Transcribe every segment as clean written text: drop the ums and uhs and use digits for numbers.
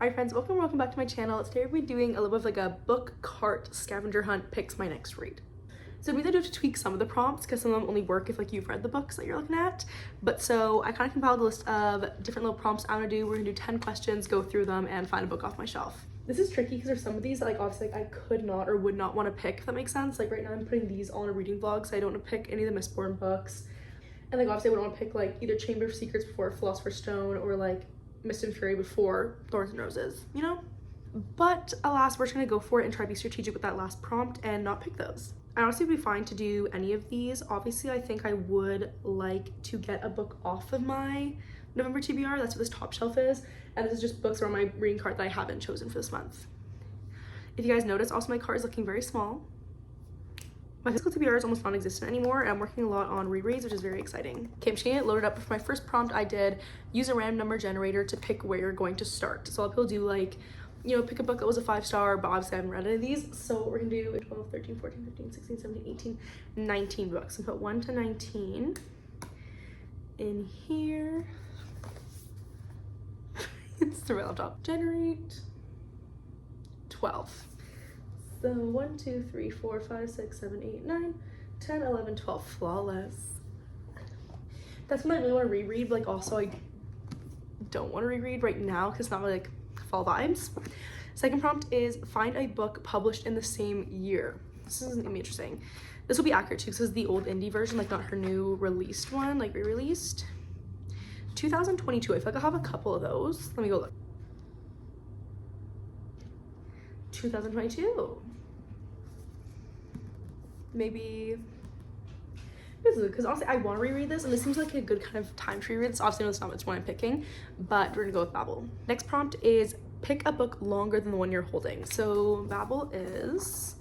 Alright friends, welcome back to my channel. Today we'll be doing a little bit of like a book cart scavenger hunt picks my next read. So we do have to tweak some of the prompts because some of them only work if like you've read the books that you're looking at. But so I kind of compiled a list of different little prompts I want to do. We're gonna do 10 questions, go through them, and find a book off my shelf. This is tricky because there's some of these that like obviously like I could not or would not want to pick, if that makes sense. Like right now I'm putting these all in a reading vlog, so I don't want to pick any of the Mistborn books. And like obviously I wouldn't want to pick like either Chamber of Secrets before Philosopher's Stone or like Mist and Fury before Thorns and Roses, you know? But alas, we're just gonna go for it and try to be strategic with that last prompt and not pick those. I honestly would be fine to do any of these. Obviously, I think I would like to get a book off of my November TBR. That's what this top shelf is. And this is just books on my reading cart that I haven't chosen for this month. If you guys notice, also my cart is looking very small. My physical TBR is almost non-existent anymore, and I'm working a lot on rereads, which is very exciting. Okay, I'm just gonna get it loaded up. For my first prompt, I did use a random number generator to pick where you're going to start. So a lot of people do like, you know, pick a book that was a 5-star, but obviously I haven't read any of these. So what we're gonna do 12, 13, 14, 15, 16, 17, 18, 19 books. And put 1 to 19 in here. It's the right on top. Generate 12. So 1, 2, 3, 4, 5, 6, 7, 8, 9, 10, 11, 12. Flawless. That's when I really want to reread, but like also I don't want to reread right now because it's not really like fall vibes. Second prompt is find a book published in the same year. This is gonna be interesting. This will be accurate too because this is the old indie version, like not her new released one, like re-released. 2022. I feel like I have a couple of those. Let me go look. 2022. Maybe this is because honestly I want to reread this and this seems like a good kind of time to reread this. Obviously no, it's not which one I'm picking, but we're gonna go with Babel. Next prompt is pick a book longer than the one you're holding. So Babel is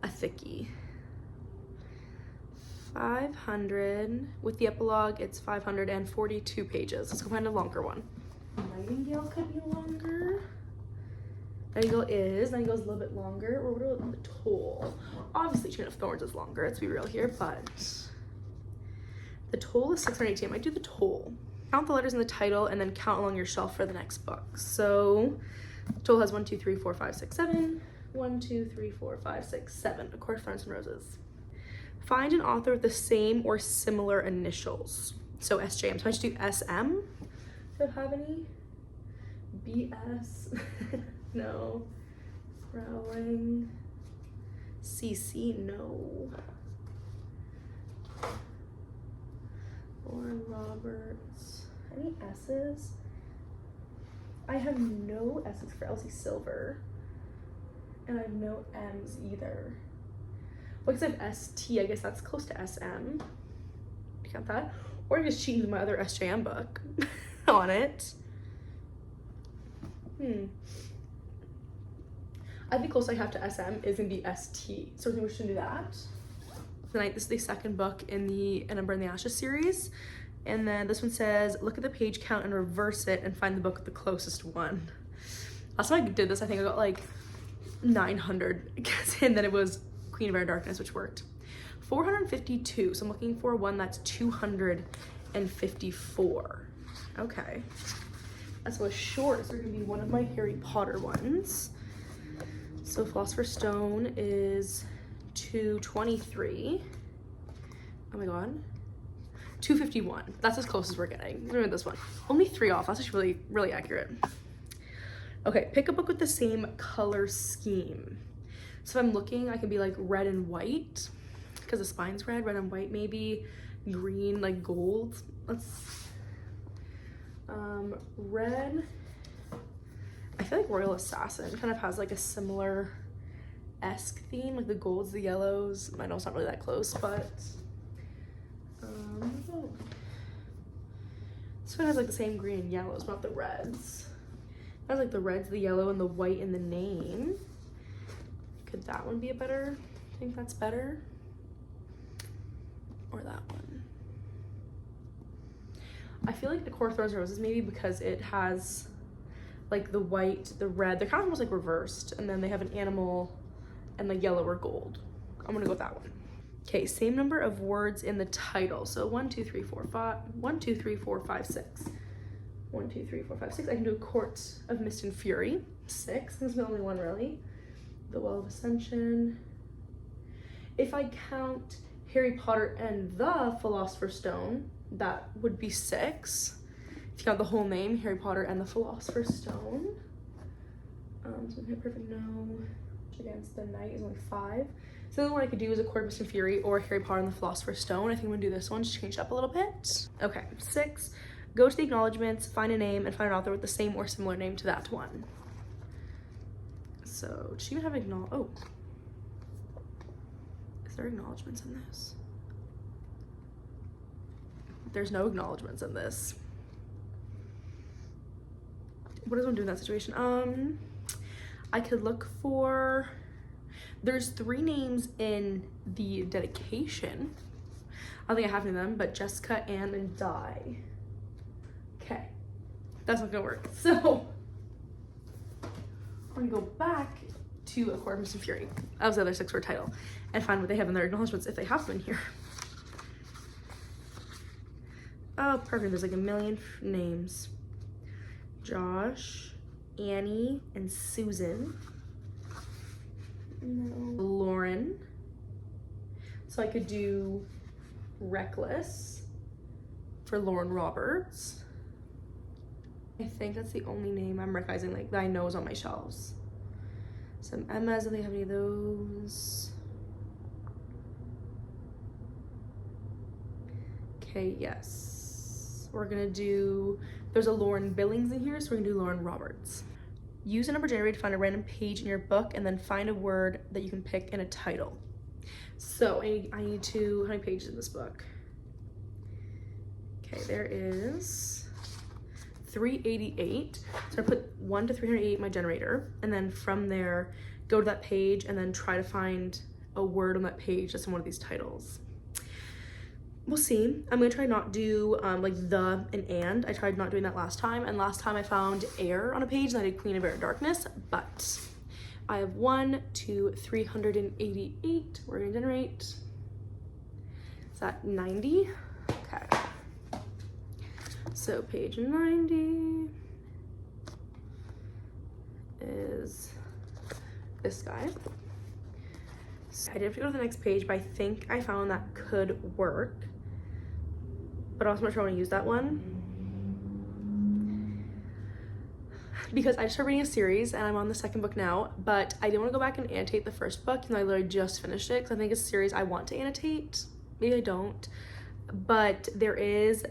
a thickie. 500 with the epilogue, it's 542 pages. Let's go find a longer one. Nightingale could be longer. Nightingale's a little bit longer. Or what about the Toll? Obviously Chain of Thorns is longer, let's be real here, but the Toll is 618. I might do the Toll. Count the letters in the title and then count along your shelf for the next book. So Toll has 1, 2, 3, 4, 5, 6, 7. 1, 2, 3, 4, 5, 6, 7. Of course, Thorns and Roses. Find an author with the same or similar initials. So SJM. So I should do SM. Do I have any? BS. No. Rowling. CC. No. Lauren Roberts. Any S's? I have no S's for Elsie Silver. And I have no M's either. Well, because I have ST, I guess that's close to SM. You got that? Or just cheating with my other SJM book on it. I think close I have to SM is gonna be ST. So I think we should do that. Tonight, this is the second book in the A Number in the Ashes series. And then this one says, look at the page count and reverse it and find the book with the closest one. Last time I did this, I think I got like 900, and then it was Queen of Air Darkness, which worked. 452, so I'm looking for one that's 254. Okay. That's what's short, so it's gonna be one of my Harry Potter ones. So Philosopher's Stone is 223. Oh my god. 251. That's as close as we're getting. Remember this one. Only 3 off. That's actually really accurate. Okay, pick a book with the same color scheme. So if I'm looking, I can be like red and white because the spine's red and white, maybe green, like gold. Let's red. I feel like Royal Assassin kind of has like a similar-esque theme, like the golds, the yellows. I know it's not really that close, but this one has like the same green and yellows, not the reds. It has like the reds, the yellow, and the white in the name. Could that one be a better? I think that's better. Or that one. I feel like the Core Thorns and Roses maybe because it has like the white, the red. They're kind of almost like reversed. And then they have an animal and the yellow or gold. I'm gonna go with that one. Okay, same number of words in the title. So 1, 2, 3, 4, 5, 1, 2, 3, 4, 5, 6. 1, 2, 3, 4, 5, 6. I can do a Court of Mist and Fury. 6. This is the only one really. The Well of Ascension. If I count Harry Potter and the Philosopher's Stone, that would be 6. If you count the whole name, Harry Potter and the Philosopher's Stone. So perfect no. Against the Knight is only 5. So the only one I could do is A Court of Mist and Fury or Harry Potter and the Philosopher's Stone. I think I'm gonna do this one, just change it up a little bit. Okay, 6. Go to the acknowledgements, find a name, and find an author with the same or similar name to that one. So, does she even have oh. Is there acknowledgements in this? There's no acknowledgements in this. What does one do in that situation? I could look for, there's 3 names in the dedication. I don't think I have any of them, but Jessica, Anne, and Di. Okay, that's not gonna work. So we're gonna go back to A Court of Mist and Fury. That was the other 6-word title, and find what they have in their acknowledgements if they have them in here. Oh, perfect. There's like a million names. Josh, Annie, and Susan. No. Lauren. So I could do Reckless for Lauren Roberts. I think that's the only name I'm recognizing like that I know is on my shelves. Some Emmas, do they have any of those? Okay, yes. We're gonna do, there's a Lauren Billings in here, so we're gonna do Lauren Roberts. Use a number generator to find a random page in your book and then find a word that you can pick in a title. So I need to, how many pages in this book? Okay, there is 388. So I put 1 to 388 in my generator, and then from there, go to that page and then try to find a word on that page that's in one of these titles. We'll see. I'm gonna try not do like the and. I tried not doing that last time, and last time I found air on a page and I did Queen of Air and Darkness, but I have 1 to 388. We're gonna generate. Is that 90? Okay. So page 90 is this guy. So I did have to go to the next page, but I think I found that could work. But I'm also not sure I want to use that one, because I just started reading a series and I'm on the 2nd book now, but I didn't want to go back and annotate the 1st book, and I literally just finished it because I think it's a series I want to annotate. Maybe I don't, but there is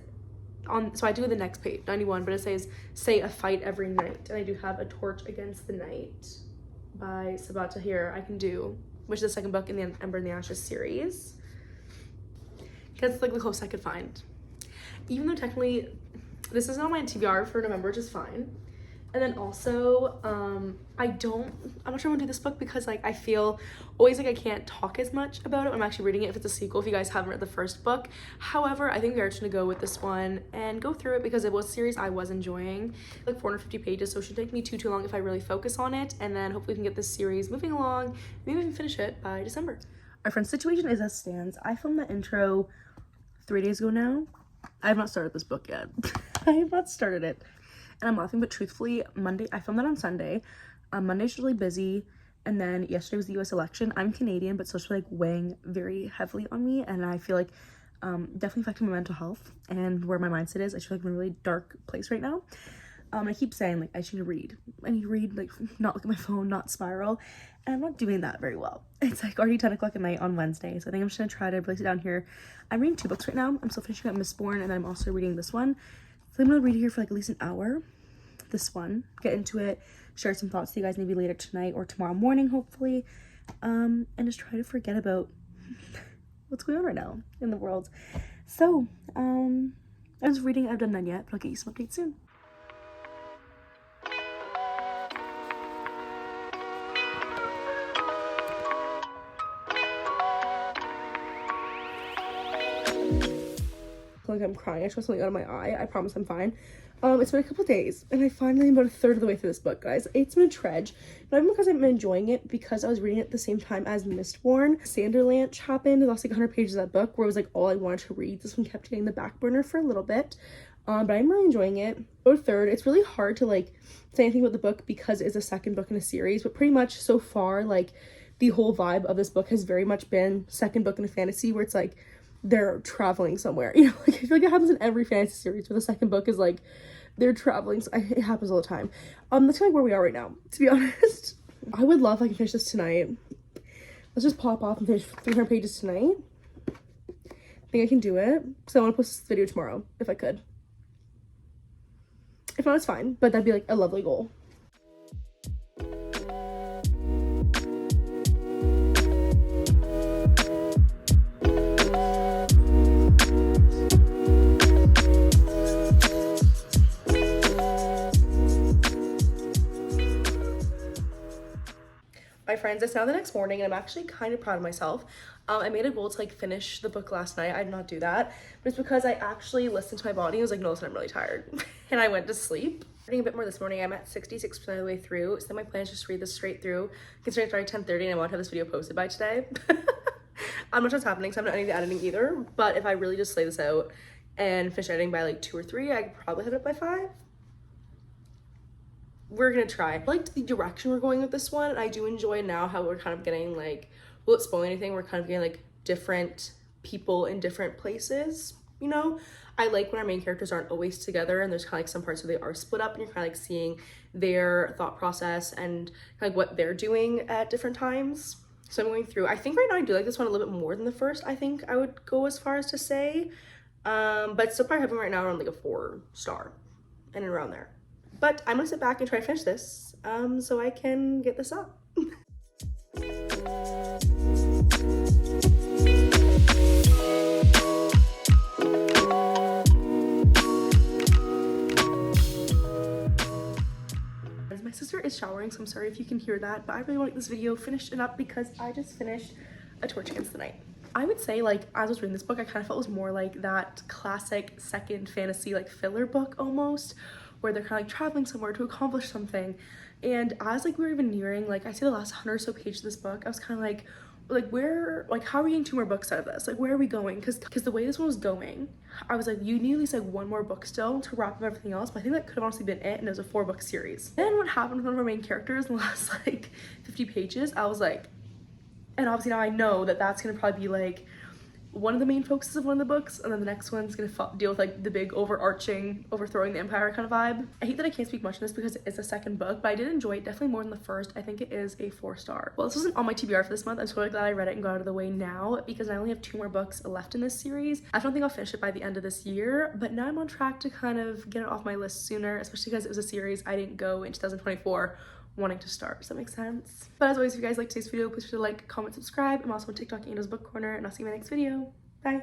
so I do the next page, 91, but it says, say a fight every night, and I do have A Torch Against the Night by Sabat Tahir I can do, which is the 2nd book in the Ember and the Ashes series, because it's like the closest I could find. Even though technically this is not my TBR for November, which is fine. And then also, I'm not sure I want to do this book because like I feel always like I can't talk as much about it when I'm actually reading it if it's a sequel, if you guys haven't read the 1st book. However, I think we are just gonna go with this one and go through it because it was a series I was enjoying. Like 450 pages, so it shouldn't take me too long if I really focus on it, and then hopefully we can get this series moving along. Maybe we can finish it by December. Our friend's situation is as stands. I filmed the intro 3 days ago now. I have not started this book yet. I have not started it. And I'm laughing, but truthfully, Monday, I filmed that on Sunday. Monday's really busy, and then yesterday was the US election. I'm Canadian, but social like weighing very heavily on me, and I feel like definitely affecting my mental health and where my mindset is. I feel like I'm in a really dark place right now. I keep saying like I should read. I need to read, like not look at my phone, not spiral, and I'm not doing that very well. It's like already 10 o'clock at night on Wednesday, so I think I'm just gonna try to place it down here. I'm reading 2 books right now. I'm still finishing up Mistborn, and then I'm also reading this one. So I'm gonna read here for like at least an hour. This one, get into it, share some thoughts with you guys maybe later tonight or tomorrow morning, hopefully, and just try to forget about what's going on right now in the world. So, I was reading, I haven't done none yet, but I'll get you some updates soon. Like I'm crying. I just got something out of my eye. I promise I'm fine. It's been a couple days, and I finally am about a third of the way through this book, guys. It's been a trudge, not even because I've been enjoying it, because I was reading it at the same time as Mistborn. Sanderlanche happened. I lost like 100 pages of that book, where it was like all I wanted to read. This one kept getting the back burner for a little bit. but I'm really enjoying it. Or third, it's really hard to like say anything about the book because it's a second book in a series, but pretty much so far, like the whole vibe of this book has very much been second book in a fantasy where it's like they're traveling somewhere, you know, like I feel like it happens in every fantasy series where the second book is like they're traveling. So it happens all the time. That's kind of like where we are right now, to be honest. I would love if I can finish this tonight. Let's just pop off and finish 300 pages tonight. I think I can do it because I want to post this video tomorrow if I could. If not, it's fine, but that'd be like a lovely goal. My friends, it's now the next morning and I'm actually kind of proud of myself. I made a goal to like finish the book last night. I did not do that, but it's because I actually listened to my body and was like, no, listen, I'm really tired. And I went to sleep. Reading a bit more this morning, I'm at 66% of the way through. So my plan is just to read this straight through. Considering it's already 10:30 and I want to have this video posted by today. I'm not sure what's happening, so I'm not any of the editing either. But if I really just lay this out and finish editing by like 2 or 3, I could probably have it up by 5. We're gonna try. I liked the direction we're going with this one. I do enjoy now how we're kind of getting like, will it spoil anything? We're kind of getting like different people in different places, you know? I like when our main characters aren't always together and there's kind of like some parts where they are split up and you're kind of like seeing their thought process and like what they're doing at different times. So I'm going through, I think right now I do like this one a little bit more than the first. I think I would go as far as to say, but still probably having right now around like a 4-star and around there. But I'm gonna sit back and try to finish this so I can get this up. My sister is showering, so I'm sorry if you can hear that, but I really want to get this video finished and up because I just finished A Torch Against the Night. I would say, like, as I was reading this book, I kind of felt it was more like that classic second fantasy, like, filler book almost, where they're kind of like traveling somewhere to accomplish something. And as like we were even nearing, like I say the last 100 or so pages of this book, I was kind of like where, like how are we getting 2 more books out of this? Like where are we going? Because the way this one was going, I was like, you need at least like 1 more book still to wrap up everything else. But I think that could have honestly been it, and it was a 4-book series. Then what happened with one of our main characters in the last like 50 pages, I was like, and obviously now I know that that's gonna probably be like one of the main focuses of one of the books, and then the next one's gonna deal with like the big overarching overthrowing the empire kind of vibe. I hate that I can't speak much on this because it's a second book, but I did enjoy it definitely more than the first. I think it is a 4-star. Well, this wasn't on my TBR for this month. I'm so glad I read it and got out of the way now because I only have 2 more books left in this series. I don't think I'll finish it by the end of this year, but now I'm on track to kind of get it off my list sooner, especially because it was a series I didn't go in 2024 wanting to start. Does that make sense? But as always, if you guys like today's video, please feel free to like, comment, subscribe. I'm also on TikTok and as Book Corner, and I'll see you in my next video. Bye.